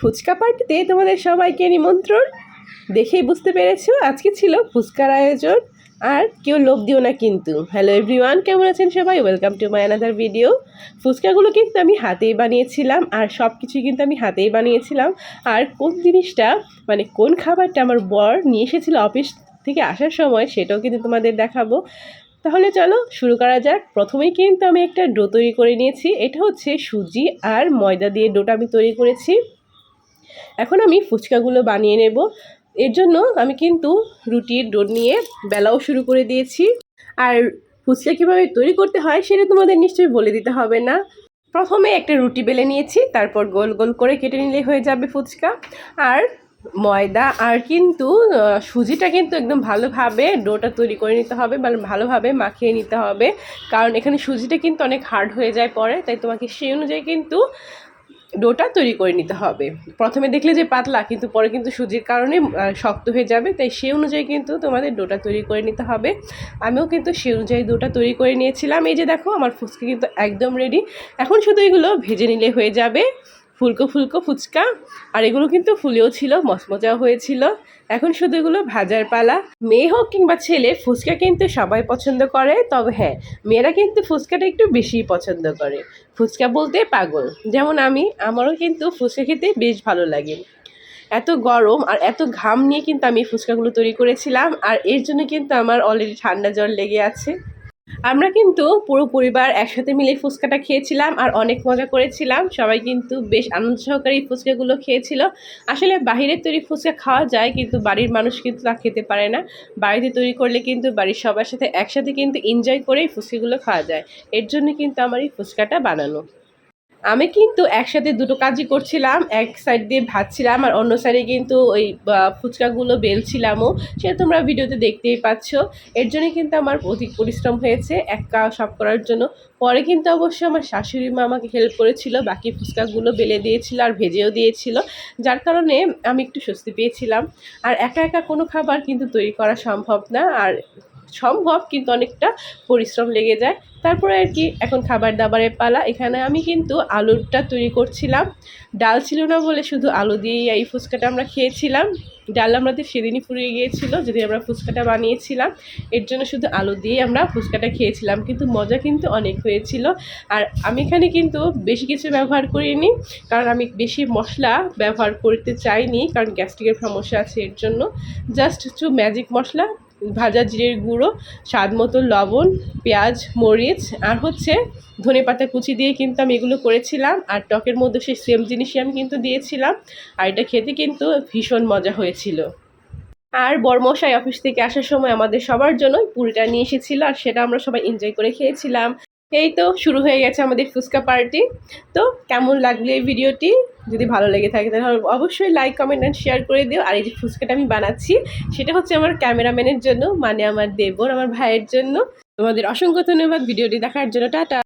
ফুচকা পার্টিতে তোমাদের সবাইকে নিমন্ত্রণ। দেখেই বুঝতে পেরেছো আজকে ছিল ফুচকার আয়োজন। আর কেউ লোভ দিও না কিন্তু। হ্যালো এভরিওয়ান, কেমন আছেন সবাই? Welcome to my another video. ফুচকাগুলো কিন্তু আমি হাতেই বানিয়েছিলাম, আর সব কিছুই কিন্তু আমি হাতেই বানিয়েছিলাম। আর কোন জিনিসটা মানে কোন খাবারটা আমার বর নিয়ে এসেছিলো অফিস থেকে আসার সময়, সেটাও কিন্তু তোমাদের দেখাবো। তাহলে চলো শুরু করা যাক। প্রথমেই কিন্তু আমি একটা ডো তৈরি করে নিয়েছি। এটা হচ্ছে সুজি আর ময়দা দিয়ে ডোটা আমি তৈরি করেছি। এখন আমি ফুচকাগুলো বানিয়ে নেব। এর জন্য আমি কিন্তু রুটির ডো নিয়ে বেলাও শুরু করে দিয়েছি। আর ফুচকা কীভাবে তৈরি করতে হয় সেটা তোমাদের নিশ্চয়ই বলে দিতে হবে না। প্রথমে একটা রুটি বেলে নিয়েছি, তারপর গোল গোল করে কেটে নিলে হয়ে যাবে ফুচকা। আর ময়দা আর কিন্তু সুজিটা কিন্তু একদম ভালোভাবে ডোটা তৈরি করে নিতে হবে, মানে ভালোভাবে মাখিয়ে নিতে হবে, কারণ এখানে সুজিটা কিন্তু অনেক হার্ড হয়ে যায় পরে, তাই তোমাকে সেই অনুযায়ী কিন্তু ডোটা তৈরি করে নিতে হবে। প্রথমে দেখলে যে পাতলা, কিন্তু পরে কিন্তু সুজির কারণে শক্ত হয়ে যাবে, তাই সেই অনুযায়ী কিন্তু তোমাদের ডোটা তৈরি করে নিতে হবে। আমিও কিন্তু সেই অনুযায়ী ডোটা তৈরি করে নিয়েছিলাম। এই যে দেখো আমার ফুচকা কিন্তু একদম রেডি। এখন শুধু এগুলো ভেজে নিলে হয়ে যাবে ফুলকো ফুলকো ফুচকা। আর এগুলো কিন্তু ফুলেও ছিল, মচমচাও হয়েছিল। এখন শুধু এগুলো ভাজার পালা। মেয়ে হোক কিংবা ছেলে, ফুচকা কিন্তু সবাই পছন্দ করে। তবে হ্যাঁ, মেয়েরা কিন্তু ফুচকাটা একটু বেশিই পছন্দ করে। ফুচকা বলতে পাগল, যেমন আমারও কিন্তু ফুচকা খেতে বেশ ভালো লাগে। এত গরম আর এত ঘাম নিয়ে কিন্তু আমি ফুচকাগুলো তৈরি করেছিলাম, আর এর জন্য কিন্তু আমার অলরেডি ঠান্ডা জ্বর লেগে আছে। আমরা কিন্তু পুরো পরিবার একসাথে মিলে ফুচকাটা খেয়েছিলাম আর অনেক মজা করেছিলাম। সবাই কিন্তু বেশ আনন্দ সহকারে এই ফুচকাগুলো খেয়েছিল। আসলে বাহিরের তৈরি ফুচকা খাওয়া যায়, কিন্তু বাড়ির মানুষ কিন্তু তা খেতে পারে না। বাড়িতে তৈরি করলে কিন্তু বাড়ির সবার সাথে একসাথে কিন্তু এনজয় করে এই ফুচকাগুলো খাওয়া যায়। এর জন্য কিন্তু আমার এই ফুচকাটা বানানো। আমি কিন্তু একসাথে দুটো কাজই করছিলাম, এক সাইড দিয়ে ভাজছিলাম আর অন্য সাইডে কিন্তু ওই ফুচকাগুলো বেলছিলামও। সেটা তোমরা ভিডিওতে দেখতেই পাচ্ছ। এর জন্য কিন্তু আমার অধিক পরিশ্রম হয়েছে একা সব করার জন্য। পরে কিন্তু অবশ্যই আমার শাশুড়ি মা আমাকে হেল্প করেছিল, বাকি ফুচকাগুলো বেলে দিয়েছিল আর ভেজেও দিয়েছিল, যার কারণে আমি একটু স্বস্তি পেয়েছিলাম। আর একা একা কোনো খাবার কিন্তু তৈরি করা সম্ভব না, আর সম্ভব কিন্তু অনেকটা পরিশ্রম লেগে যায়। তারপরে আর কি, এখন খাবার দাবারের পালা। এখানে আমি কিন্তু আলুটা তৈরি করছিলাম। ডাল ছিল না বলে শুধু আলু দিয়েই এই ফুচকাটা আমরা খেয়েছিলাম। ডাল আমাদের সেদিনই ফুরিয়ে গিয়েছিল যদি আমরা ফুচকাটা বানিয়েছিলাম। এর জন্য শুধু আলু দিয়েই আমরা ফুচকাটা খেয়েছিলাম, কিন্তু মজা কিন্তু অনেক হয়েছিল। আর আমি এখানে কিন্তু বেশি কিছু ব্যবহার করিনি, কারণ আমি বেশি মশলা ব্যবহার করতে চাইনি, কারণ গ্যাস্ট্রিকের সমস্যা আছে। এর জন্য জাস্ট একটু ম্যাজিক মশলা, ভাজা জিরের গুঁড়ো, স্বাদ মতো লবণ, পেঁয়াজ, মরিচ আর হচ্ছে ধনেপাতা কুচি দিয়ে কিন্তু আমি এগুলো করেছিলাম। আর টকের মধ্যে সেই সেম জিনিসই আমি কিন্তু দিয়েছিলাম। আর এটা খেতে কিন্তু ভীষণ মজা হয়েছিল। আর বরমশাই অফিস থেকে আসার সময় আমাদের সবার জন্য পুরিটা নিয়ে এসেছিলো, আর সেটা আমরা সবাই এনজয় করে খেয়েছিলাম। এই তো শুরু হয়ে গেছে আমাদের ফুচকা পার্টি। তো কেমন লাগলো এই ভিডিওটি? যদি ভালো লেগে থাকে তাহলে অবশ্যই লাইক, কমেন্ট অ্যান্ড শেয়ার করে দিও। আর এই যে ফুচকাটা আমি বানাচ্ছি, সেটা হচ্ছে আমার ক্যামেরাম্যানের জন্য, মানে আমার দেবর, আমার ভাইয়ের জন্য। তোমাদের অসংখ্য ধন্যবাদ ভিডিওটি দেখার জন্য। টাটা।